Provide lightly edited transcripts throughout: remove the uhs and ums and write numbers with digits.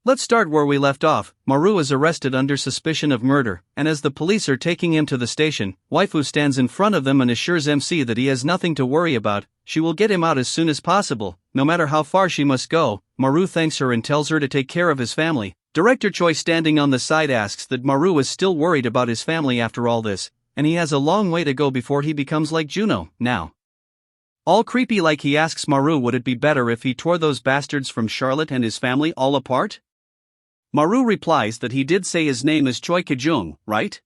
Let's start where we left off. Maru is arrested under suspicion of murder, and as the police are taking him to the station, waifu stands in front of them and assures MC that he has nothing to worry about. She will get him out as soon as possible, no matter how far she must go. Maru thanks her and tells her to take care of his family. Director Choi standing on the side asks that Maru is still worried about his family after all this, and he has a long way to go before he becomes like Juno, now. All creepy like he asks Maru would it be better if he tore those bastards from Charlotte and his family all apart? Maru replies that he did say his name is Choi Kijung, right?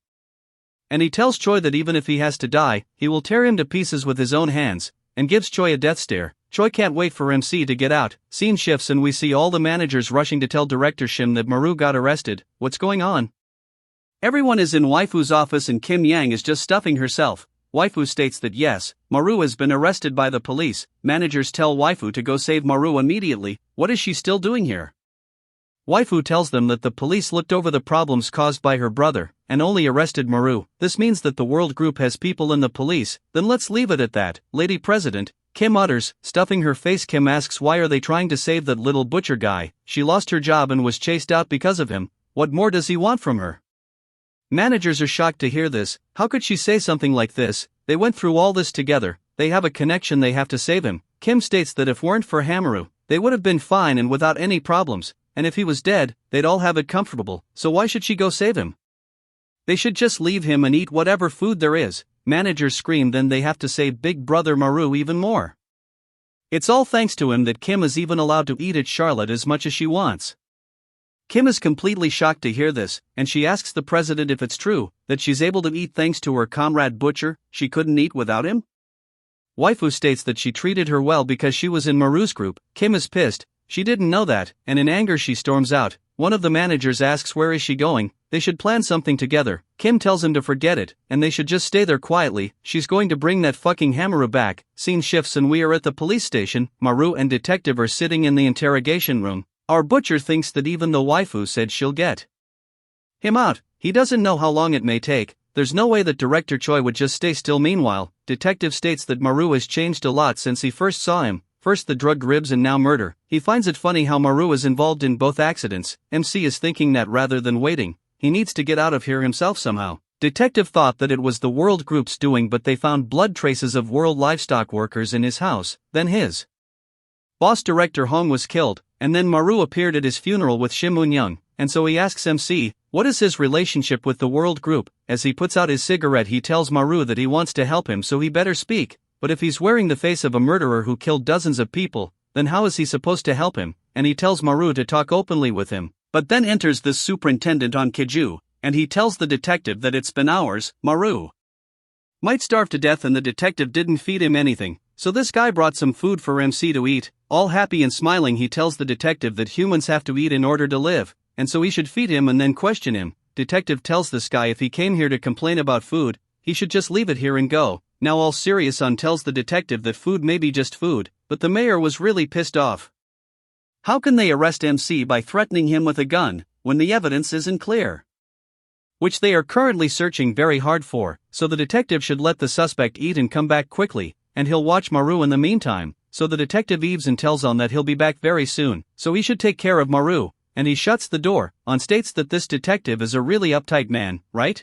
And he tells Choi that even if he has to die, he will tear him to pieces with his own hands, and gives Choi a death stare. Choi can't wait for MC to get out. Scene shifts and we see all the managers rushing to tell Director Shim that Maru got arrested. What's going on? Everyone is in waifu's office and Kim Yang is just stuffing herself. Waifu states that yes, Maru has been arrested by the police. Managers tell waifu to go save Maru immediately. What is she still doing here? Waifu tells them that the police looked over the problems caused by her brother, and only arrested Maru. This means that the world group has people in the police. Then let's leave it at that. Lady President, Kim utters, stuffing her face. Kim asks why are they trying to save that little butcher guy? She lost her job and was chased out because of him. What more does he want from her? Managers are shocked to hear this. How could she say something like this? They went through all this together. They have a connection, they have to save him. Kim states that if weren't for Hamaru, they would have been fine and without any problems. And if he was dead, they'd all have it comfortable, so why should she go save him? They should just leave him and eat whatever food there is. Managers scream, then they have to save Big Brother Maru even more. It's all thanks to him that Kim is even allowed to eat at Charlotte as much as she wants. Kim is completely shocked to hear this, and she asks the president if it's true, that she's able to eat thanks to her comrade Butcher. She couldn't eat without him? Waifu states that she treated her well because she was in Maru's group. Kim is pissed. She didn't know that, and in anger she storms out. One of the managers asks where is she going. They should plan something together. Kim tells him to forget it, and they should just stay there quietly. She's going to bring that fucking Hamaru back. Scene shifts and we are at the police station. Maru and detective are sitting in the interrogation room. Our butcher thinks that even though waifu said she'll get him out, he doesn't know how long it may take. There's no way that Director Choi would just stay still. Meanwhile, detective states that Maru has changed a lot since he first saw him. First the drugged ribs and now murder. He finds it funny how Maru is involved in both accidents. MC is thinking that rather than waiting, he needs to get out of here himself somehow. Detective thought that it was the World Group's doing, but they found blood traces of World Livestock workers in his house. Then his boss Director Hong was killed, and then Maru appeared at his funeral with Shim Moon-young, and so he asks MC, what is his relationship with the World Group? As he puts out his cigarette he tells Maru that he wants to help him so he better speak. But if he's wearing the face of a murderer who killed dozens of people, then how is he supposed to help him? And he tells Maru to talk openly with him. But then enters this superintendent on Kiju, and he tells the detective that it's been hours. Maru might starve to death and the detective didn't feed him anything, so this guy brought some food for MC to eat. All happy and smiling he tells the detective that humans have to eat in order to live, and so he should feed him and then question him. Detective tells this guy if he came here to complain about food, he should just leave it here and go. Now all serious on tells the detective that food may be just food, but the mayor was really pissed off. How can they arrest MC by threatening him with a gun, when the evidence isn't clear? Which they are currently searching very hard for, so the detective should let the suspect eat and come back quickly, and he'll watch Maru in the meantime, so the detective eaves and tells on that he'll be back very soon, so he should take care of Maru, and he shuts the door. On states that this detective is a really uptight man, right?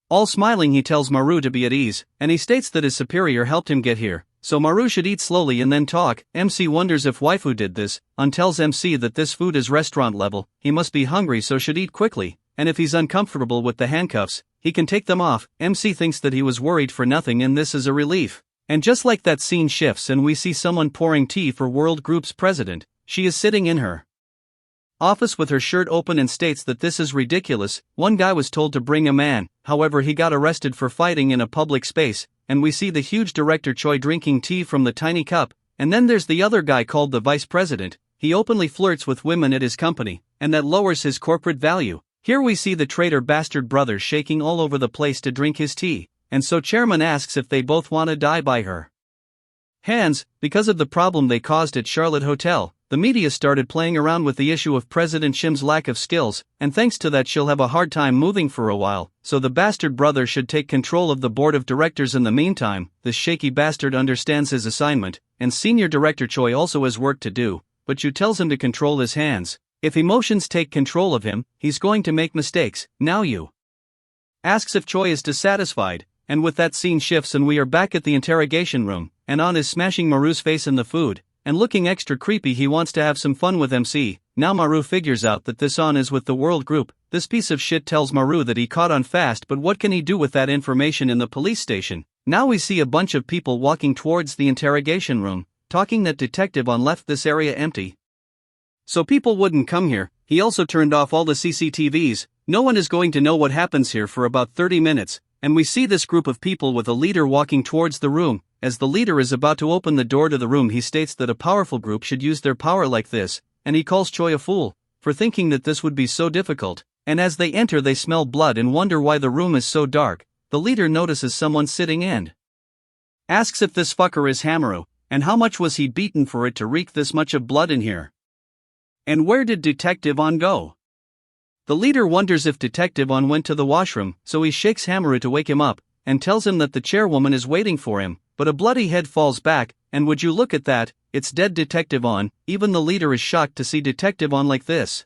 All smiling he tells Maru to be at ease, and he states that his superior helped him get here, so Maru should eat slowly and then talk. MC wonders if waifu did this, and tells MC that this food is restaurant level, he must be hungry so should eat quickly, and if he's uncomfortable with the handcuffs, he can take them off. MC thinks that he was worried for nothing and this is a relief. And just like that scene shifts and we see someone pouring tea for World Group's president. She is sitting in her office with her shirt open and states that this is ridiculous. One guy was told to bring a man, however he got arrested for fighting in a public space, and we see the huge Director Choi drinking tea from the tiny cup, and then there's the other guy called the vice president. He openly flirts with women at his company, and that lowers his corporate value. Here we see the traitor bastard brothers shaking all over the place to drink his tea, and so chairman asks if they both want to die by her hands, because of the problem they caused at Charlotte Hotel. The media started playing around with the issue of President Shim's lack of skills, and thanks to that she'll have a hard time moving for a while, so the bastard brother should take control of the board of directors in the meantime. This shaky bastard understands his assignment, and senior director Choi also has work to do, but Chu tells him to control his hands. If emotions take control of him, he's going to make mistakes. Now you. Asks if Choi is dissatisfied, and with that scene shifts and we are back at the interrogation room, and On is smashing Maru's face in the food, and looking extra creepy. He wants to have some fun with MC. Now Maru figures out that this On is with the World Group. This piece of shit tells Maru that he caught On fast, but what can he do with that information in the police station? Now we see a bunch of people walking towards the interrogation room, talking that Detective On left this area empty, so people wouldn't come here. He also turned off all the CCTVs. No one is going to know what happens here for about 30 minutes, and we see this group of people with a leader walking towards the room. As the leader is about to open the door to the room, he states that a powerful group should use their power like this, and he calls Choi a fool for thinking that this would be so difficult. And as they enter, they smell blood and wonder why the room is so dark. The leader notices someone sitting and asks if this fucker is Hamaru, and how much was he beaten for it to reek this much of blood in here. And where did Detective On go? The leader wonders if Detective On went to the washroom, so he shakes Hamaru to wake him up, and tells him that the chairwoman is waiting for him, but a bloody head falls back, and would you look at that, it's dead Detective On. Even the leader is shocked to see Detective On like this.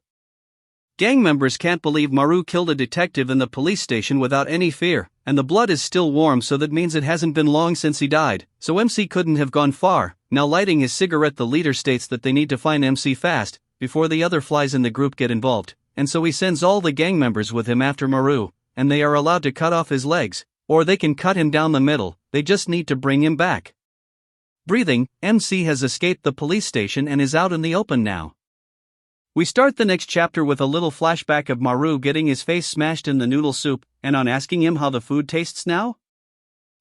Gang members can't believe Maru killed a detective in the police station without any fear, and the blood is still warm, so that means it hasn't been long since he died, so MC couldn't have gone far. Now lighting his cigarette, the leader states that they need to find MC fast, before the other flies in the group get involved, and so he sends all the gang members with him after Maru, and they are allowed to cut off his legs, or they can cut him down the middle. They just need to bring him back. Breathing, MC has escaped the police station and is out in the open now. We start the next chapter with a little flashback of Maru getting his face smashed in the noodle soup, and On asking him how the food tastes now.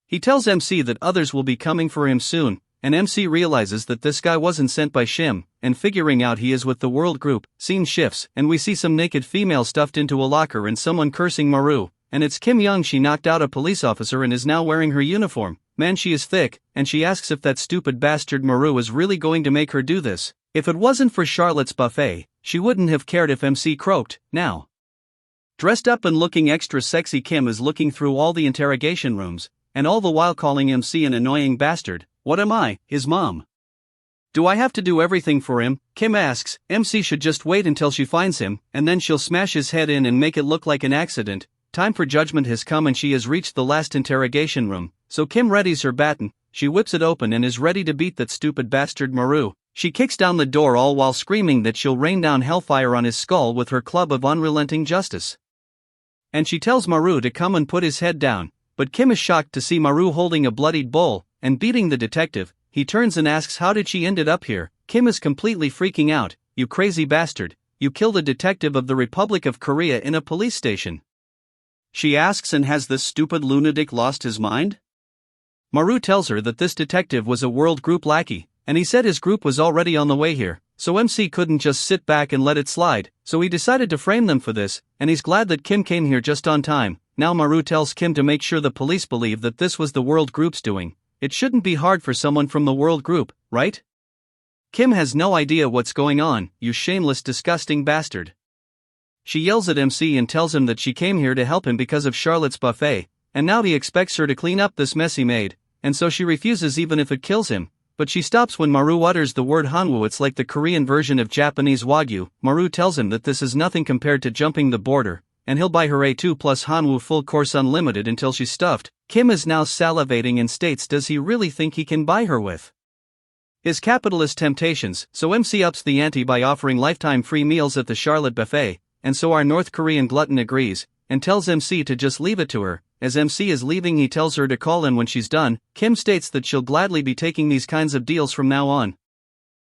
He tells MC that others will be coming for him soon, and MC realizes that this guy wasn't sent by Shim, and figuring out he is with the World Group. Scene shifts, and we see some naked female stuffed into a locker and someone cursing Maru, and it's Kim Young. She knocked out a police officer and is now wearing her uniform. Man, she is thick, and she asks if that stupid bastard Maru is really going to make her do this. If it wasn't for Charlotte's buffet, she wouldn't have cared if MC croaked. Now, dressed up and looking extra sexy, Kim is looking through all the interrogation rooms, and all the while calling MC an annoying bastard. What am I, his mom? Do I have to do everything for him? Kim asks. MC should just wait until she finds him, and then she'll smash his head in and make it look like an accident. Time for judgment has come and she has reached the last interrogation room, so Kim readies her baton. She whips it open and is ready to beat that stupid bastard Maru. She kicks down the door, all while screaming that she'll rain down hellfire on his skull with her club of unrelenting justice. And she tells Maru to come and put his head down, but Kim is shocked to see Maru holding a bloodied bowl and beating the detective. He turns and asks how did she ended up here. Kim is completely freaking out. You crazy bastard, you killed a detective of the Republic of Korea in a police station. She asks, and has this stupid lunatic lost his mind? Maru tells her that this detective was a World Group lackey, and he said his group was already on the way here, so MC couldn't just sit back and let it slide, so he decided to frame them for this, and he's glad that Kim came here just on time. Now Maru tells Kim to make sure the police believe that this was the World Group's doing. It shouldn't be hard for someone from the World Group, right? Kim has no idea what's going on. You shameless, disgusting bastard. She yells at MC and tells him that she came here to help him because of Charlotte's buffet, and now he expects her to clean up this mess he made, and so she refuses even if it kills him. But she stops when Maru utters the word Hanwoo. It's like the Korean version of Japanese Wagyu. Maru tells him that this is nothing compared to jumping the border, and he'll buy her A2 plus Hanwoo full course unlimited until she's stuffed. Kim is now salivating and states does he really think he can buy her with his capitalist temptations, so MC ups the ante by offering lifetime free meals at the Charlotte buffet, and so our North Korean glutton agrees, and tells MC to just leave it to her. As MC is leaving, he tells her to call in when she's done. Kim states that she'll gladly be taking these kinds of deals from now on.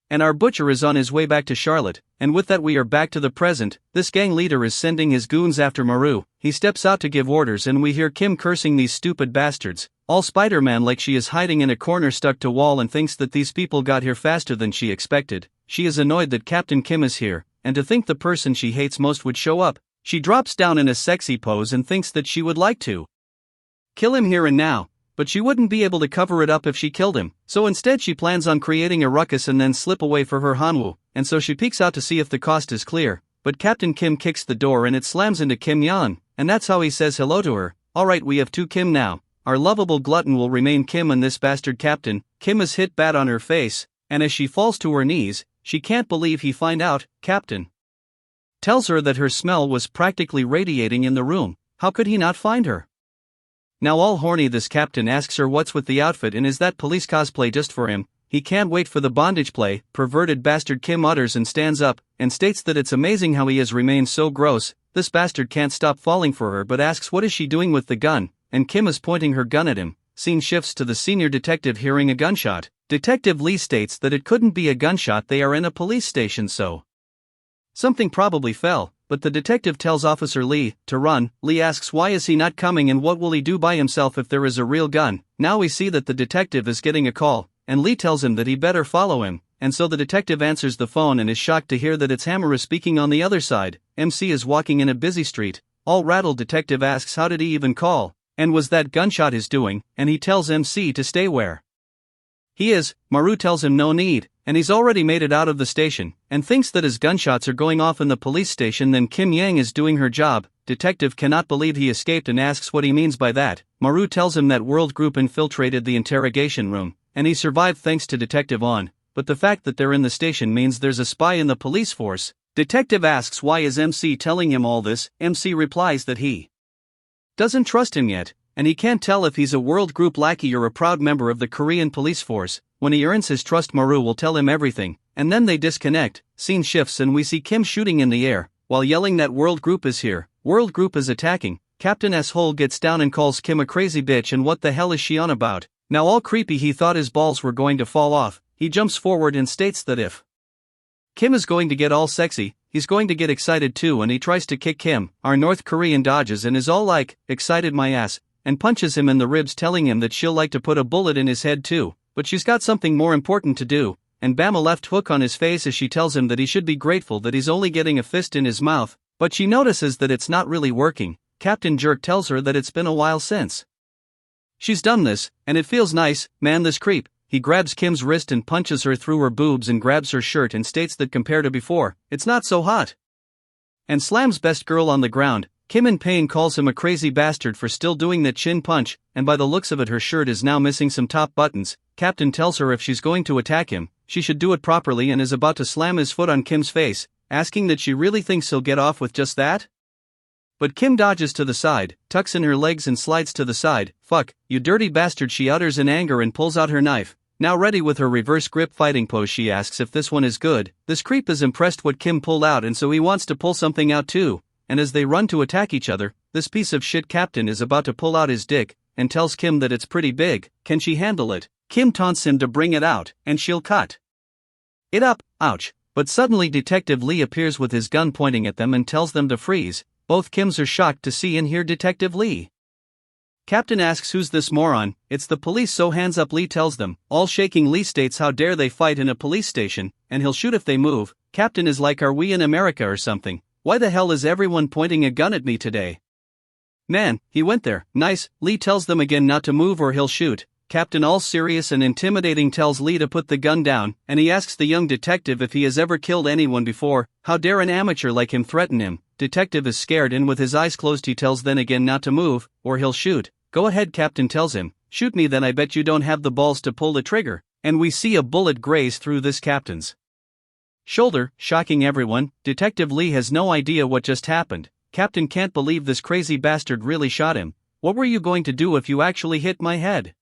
And our butcher is on his way back to Charlotte, and with that we are back to the present. This gang leader is sending his goons after Maru. He steps out to give orders and we hear Kim cursing these stupid bastards, all Spider-Man like she is hiding in a corner stuck to wall and thinks that these people got here faster than she expected. She is annoyed that Captain Kim is here, and to think the person she hates most would show up. She drops down in a sexy pose and thinks that she would like to kill him here and now, but she wouldn't be able to cover it up if she killed him, so instead she plans on creating a ruckus and then slip away for her Hanwoo, and so she peeks out to see if the coast is clear, but Captain Kim kicks the door and it slams into Kim Yeon, and that's how he says hello to her. Alright, we have two Kim now. Our lovable glutton will remain Kim and this bastard Captain. Kim is hit bad on her face, and as she falls to her knees, she can't believe he find out. Captain tells her that her smell was practically radiating in the room. How could he not find her? Now all horny, this captain asks her what's with the outfit and is that police cosplay just for him. He can't wait for the bondage play. Perverted bastard Kim utters and stands up, and states that it's amazing how he has remained so gross. This bastard can't stop falling for her but asks what is she doing with the gun, and Kim is pointing her gun at him. Scene shifts to the senior detective hearing a gunshot. Detective Lee states that it couldn't be a gunshot, they are in a police station, so something probably fell, but the detective tells Officer Lee to run. Lee asks why is he not coming and what will he do by himself if there is a real gun. Now we see that the detective is getting a call, and Lee tells him that he better follow him, and so the detective answers the phone and is shocked to hear that it's Hammer speaking on the other side. MC is walking in a busy street. All rattled, detective asks how did he even call, and was that gunshot his doing, and he tells MC to stay where he is. Maru tells him no need, and he's already made it out of the station, and thinks that his gunshots are going off in the police station. Then Kim Yang is doing her job. Detective cannot believe he escaped and asks what he means by that. Maru tells him that World Group infiltrated the interrogation room, and he survived thanks to Detective On, but the fact that they're in the station means there's a spy in the police force. Detective asks why is MC telling him all this. MC replies that he doesn't trust him yet, and he can't tell if he's a World Group lackey or a proud member of the Korean police force. When he earns his trust, Maru will tell him everything, and then they disconnect. Scene shifts and we see Kim shooting in the air, while yelling that World Group is here. World Group is attacking. Captain S-Hole gets down and calls Kim a crazy bitch, and what the hell is she on about? Now all creepy, he thought his balls were going to fall off. He jumps forward and states that if Kim is going to get all sexy, he's going to get excited too, and he tries to kick Kim. Our North Korean dodges and is all like, excited my ass, and punches him in the ribs, telling him that she'll like to put a bullet in his head too, but she's got something more important to do, and bam, a left hook on his face as she tells him that he should be grateful that he's only getting a fist in his mouth, but she notices that it's not really working. Captain Jerk tells her that it's been a while since she's done this, and it feels nice. Man, this creep. He grabs Kim's wrist and punches her through her boobs and grabs her shirt and states that compared to before, it's not so hot, and slams best girl on the ground. Kim in pain calls him a crazy bastard for still doing that chin punch, and by the looks of it her shirt is now missing some top buttons. Captain tells her if she's going to attack him, she should do it properly, and is about to slam his foot on Kim's face, asking that she really thinks he'll get off with just that? But Kim dodges to the side, tucks in her legs and slides to the side. Fuck, you dirty bastard, she utters in anger and pulls out her knife. Now ready with her reverse grip fighting pose, she asks if this one is good. This creep is impressed what Kim pulled out, and so he wants to pull something out too. And as they run to attack each other, this piece of shit captain is about to pull out his dick, and tells Kim that it's pretty big. Can she handle it? Kim taunts him to bring it out, and she'll cut it up. Ouch. But suddenly Detective Lee appears with his gun pointing at them and tells them to freeze. Both Kims are shocked to see and hear Detective Lee. Captain asks who's this moron. It's the police, so hands up, Lee tells them. All shaking, Lee states how dare they fight in a police station, and he'll shoot if they move. Captain is like, are we in America or something? Why the hell is everyone pointing a gun at me today? Man, he went there. Nice. Lee tells them again not to move or he'll shoot. Captain, all serious and intimidating, tells Lee to put the gun down, and he asks the young detective if he has ever killed anyone before. How dare an amateur like him threaten him? Detective is scared, and with his eyes closed he tells then again not to move, or he'll shoot. Go ahead, Captain tells him. Shoot me then, I bet you don't have the balls to pull the trigger. And we see a bullet graze through this captain's shoulder, shocking everyone. Detective Lee has no idea what just happened. Captain can't believe this crazy bastard really shot him. What were you going to do if you actually hit my head?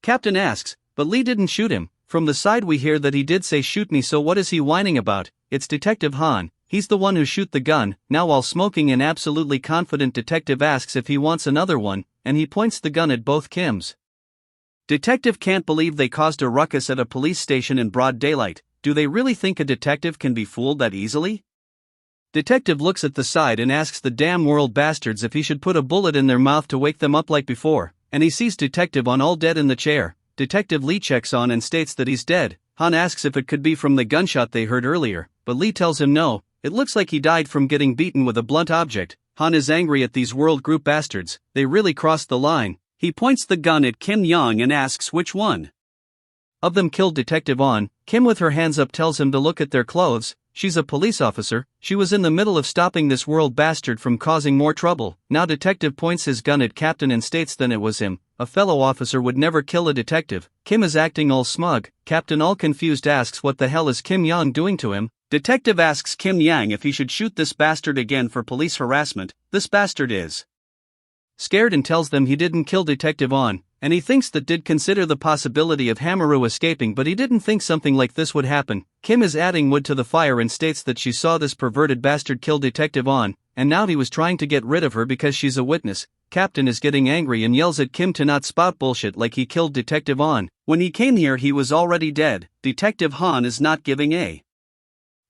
Captain asks, but Lee didn't shoot him. From the side we hear that he did say shoot me, so what is he whining about? It's Detective Han. He's the one who shoot the gun. Now while smoking, an absolutely confident detective asks if he wants another one, and he points the gun at both Kims. Detective can't believe they caused a ruckus at a police station in broad daylight. Do they really think a detective can be fooled that easily? Detective looks at the side and asks the damn world bastards if he should put a bullet in their mouth to wake them up like before, and he sees Detective On all dead in the chair. Detective Lee checks on and states that he's dead. Han asks if it could be from the gunshot they heard earlier, but Lee tells him no, it looks like he died from getting beaten with a blunt object. Han is angry at these World Group bastards, they really crossed the line. He points the gun at Kim Young and asks which one of them killed Detective On. Kim with her hands up tells him to look at their clothes. She's a police officer, she was in the middle of stopping this world bastard from causing more trouble. Now Detective points his gun at Captain and states then it was him. A fellow officer would never kill a detective. Kim is acting all smug. Captain, all confused, asks what the hell is Kim Young doing to him. Detective asks Kim Yang if he should shoot this bastard again for police harassment. This bastard is scared and tells them he didn't kill Detective On, and he thinks that did consider the possibility of Maru escaping, but he didn't think something like this would happen. Kim is adding wood to the fire and states that she saw this perverted bastard kill Detective On, and now he was trying to get rid of her because she's a witness. Captain is getting angry and yells at Kim to not spout bullshit like he killed Detective On. When he came here he was already dead. Detective Han is not giving a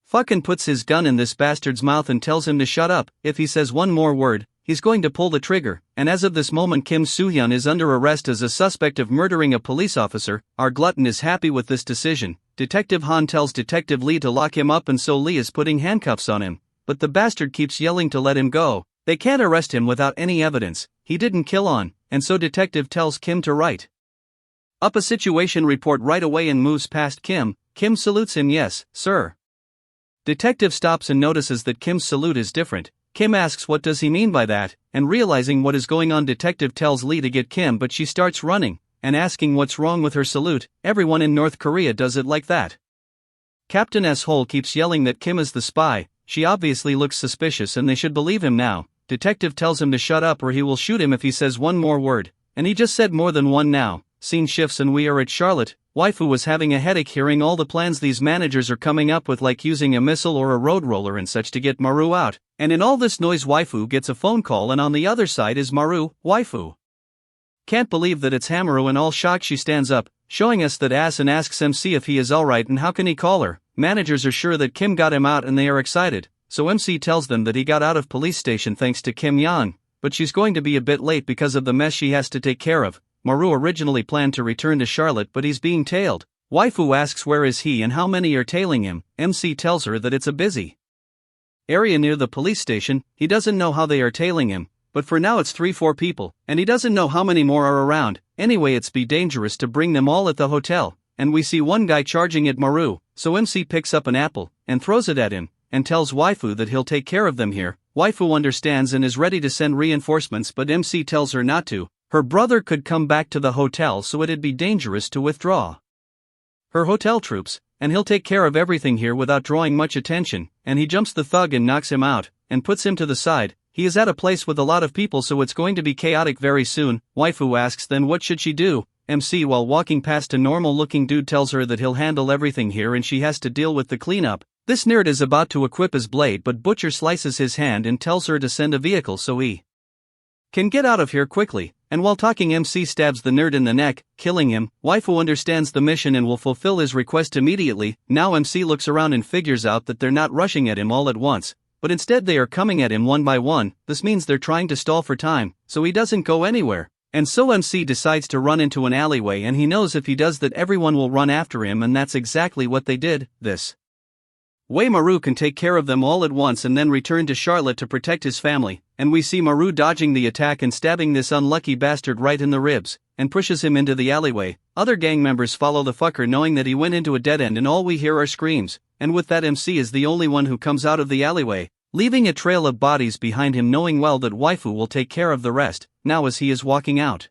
fuck and puts his gun in this bastard's mouth and tells him to shut up. If he says one more word, he's going to pull the trigger, and as of this moment Kim Soo-hyun is under arrest as a suspect of murdering a police officer. Our glutton is happy with this decision. Detective Han tells Detective Lee to lock him up, and so Lee is putting handcuffs on him, but the bastard keeps yelling to let him go. They can't arrest him without any evidence. He didn't kill On, and so Detective tells Kim to write up a situation report right away and moves past Kim. Kim salutes him. Yes, sir. Detective stops and notices that Kim's salute is different. Kim asks what does he mean by that, and realizing what is going on, Detective tells Lee to get Kim, but she starts running and asking what's wrong with her salute. Everyone in North Korea does it like that. Captain S-Hole keeps yelling that Kim is the spy. She obviously looks suspicious and they should believe him now. Detective tells him to shut up or he will shoot him if he says one more word, and he just said more than one now. Scene shifts and we are at Charlotte. Waifu was having a headache hearing all the plans these managers are coming up with, like using a missile or a road roller and such to get Maru out, and in all this noise Waifu gets a phone call and on the other side is Maru. Waifu can't believe that it's Maru. In all shock she stands up, showing us that ass, and asks MC if he is alright and how can he call her. Managers are sure that Kim got him out and they are excited, so MC tells them that he got out of police station thanks to Kim Yang, but she's going to be a bit late because of the mess she has to take care of. Maru originally planned to return to Charlotte but he's being tailed. Waifu asks where is he and how many are tailing him. MC tells her that it's a busy area near the police station. He doesn't know how they are tailing him, but for now it's 3-4 people, and he doesn't know how many more are around. Anyway, it's be dangerous to bring them all at the hotel, and we see one guy charging at Maru, so MC picks up an apple and throws it at him, and tells Waifu that he'll take care of them here. Waifu understands and is ready to send reinforcements, but MC tells her not to. Her brother could come back to the hotel, so it'd be dangerous to withdraw her hotel troops, and he'll take care of everything here without drawing much attention, and he jumps the thug and knocks him out, and puts him to the side. He is at a place with a lot of people, so it's going to be chaotic very soon. Waifu asks then what should she do. MC, while walking past a normal looking dude, tells her that he'll handle everything here and she has to deal with the cleanup. This nerd is about to equip his blade, but Butcher slices his hand and tells her to send a vehicle so he can get out of here quickly, and while talking MC stabs the nerd in the neck, killing him. Waifu understands the mission and will fulfill his request immediately. Now MC looks around and figures out that they're not rushing at him all at once, but instead they are coming at him one by one. This means they're trying to stall for time, so he doesn't go anywhere, and so MC decides to run into an alleyway, and he knows if he does that everyone will run after him, and that's exactly what they did. This way Maru can take care of them all at once and then return to Charlotte to protect his family, and we see Maru dodging the attack and stabbing this unlucky bastard right in the ribs, and pushes him into the alleyway. Other gang members follow the fucker knowing that he went into a dead end, and all we hear are screams, and with that MC is the only one who comes out of the alleyway, leaving a trail of bodies behind him, knowing well that Waifu will take care of the rest. Now as he is walking out,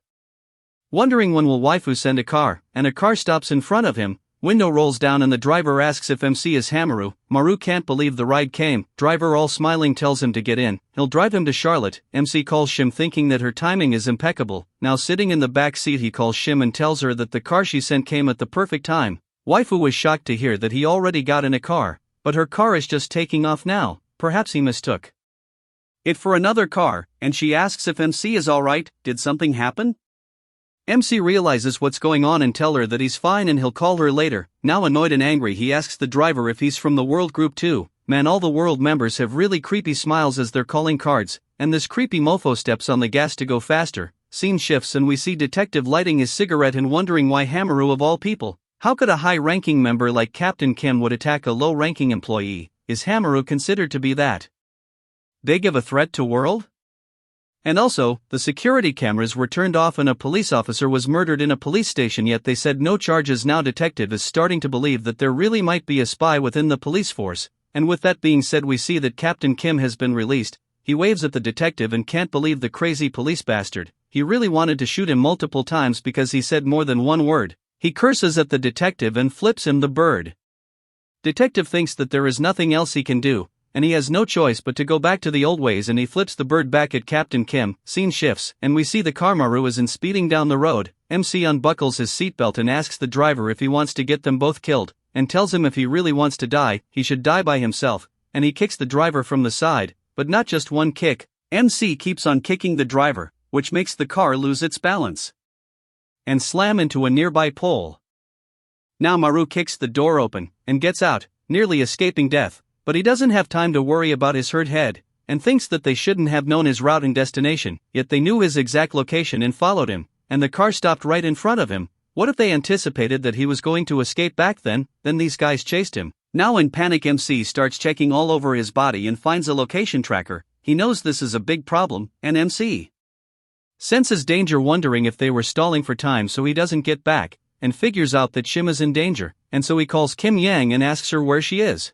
wondering when will Waifu send a car, and a car stops in front of him. Window rolls down and the driver asks if MC is Maru. Maru can't believe the ride came. Driver, all smiling, tells him to get in. He'll drive him to Charlotte. MC calls Shim, thinking that her timing is impeccable. Now sitting in the back seat, he calls Shim and tells her that the car she sent came at the perfect time. Waifu was shocked to hear that he already got in a car, but her car is just taking off now. Perhaps he mistook it for another car, and she asks if MC is alright. Did something happen? MC realizes what's going on and tell her that he's fine and he'll call her later. Now annoyed and angry, he asks the driver if he's from the World Group too. Man, all the World members have really creepy smiles as they're calling cards, and this creepy mofo steps on the gas to go faster. Scene shifts and we see Detective lighting his cigarette and wondering why Maru of all people. How could a high-ranking member like Captain Kim would attack a low-ranking employee? Is Maru considered to be that big of a threat to World? And also, the security cameras were turned off and a police officer was murdered in a police station, yet they said no charges. Now Detective is starting to believe that there really might be a spy within the police force, and with that being said we see that Captain Kim has been released. He waves at the detective and can't believe the crazy police bastard. He really wanted to shoot him multiple times because he said more than one word. He curses at the detective and flips him the bird. Detective thinks that there is nothing else he can do, and he has no choice but to go back to the old ways, and he flips the bird back at Captain Kim. Scene shifts, and we see the car Maru is in speeding down the road. MC unbuckles his seatbelt and asks the driver if he wants to get them both killed, and tells him if he really wants to die, he should die by himself, and he kicks the driver from the side, but not just one kick. MC keeps on kicking the driver, which makes the car lose its balance and slam into a nearby pole. Now Maru kicks the door open and gets out, nearly escaping death, but he doesn't have time to worry about his hurt head, and thinks that they shouldn't have known his route and destination, yet they knew his exact location and followed him, and the car stopped right in front of him. What if they anticipated that he was going to escape back then these guys chased him? Now in panic, MC starts checking all over his body and finds a location tracker. He knows this is a big problem, and MC senses danger, wondering if they were stalling for time so he doesn't get back, and figures out that Shim is in danger, and so he calls Kim Yang and asks her where she is.